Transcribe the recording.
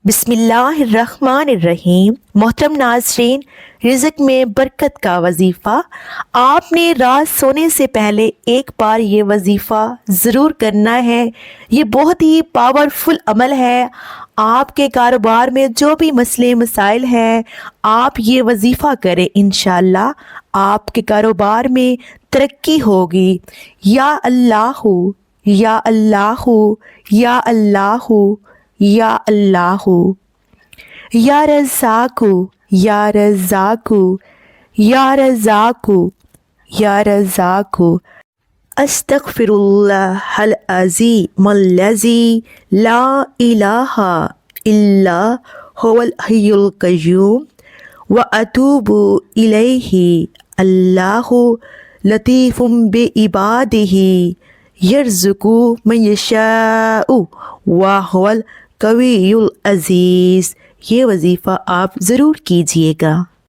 بسم اللہ الرحمن الرحیم۔ محترم ناظرین، رزق میں برکت کا وظیفہ۔ آپ نے رات سونے سے پہلے ایک بار یہ وظیفہ ضرور کرنا ہے۔ یہ بہت ہی پاورفل عمل ہے۔ آپ کے کاروبار میں جو بھی مسئلے مسائل ہیں، آپ یہ وظیفہ کریں، انشاءاللہ آپ کے کاروبار میں ترقی ہوگی۔ یا اللہ یا اللہ یا اللہ یا اللہ، یا رزاق یا رزاق یا رزاق یا رزاق۔ استغفر اللہ العظیم الذی لا الہ الا هو الحی القیوم واتوب الیہ۔ اللہ لطیف بعبادہ یرزق من یشاء وہو القوی العزیز۔ یہ وظیفہ آپ ضرور کیجیے گا۔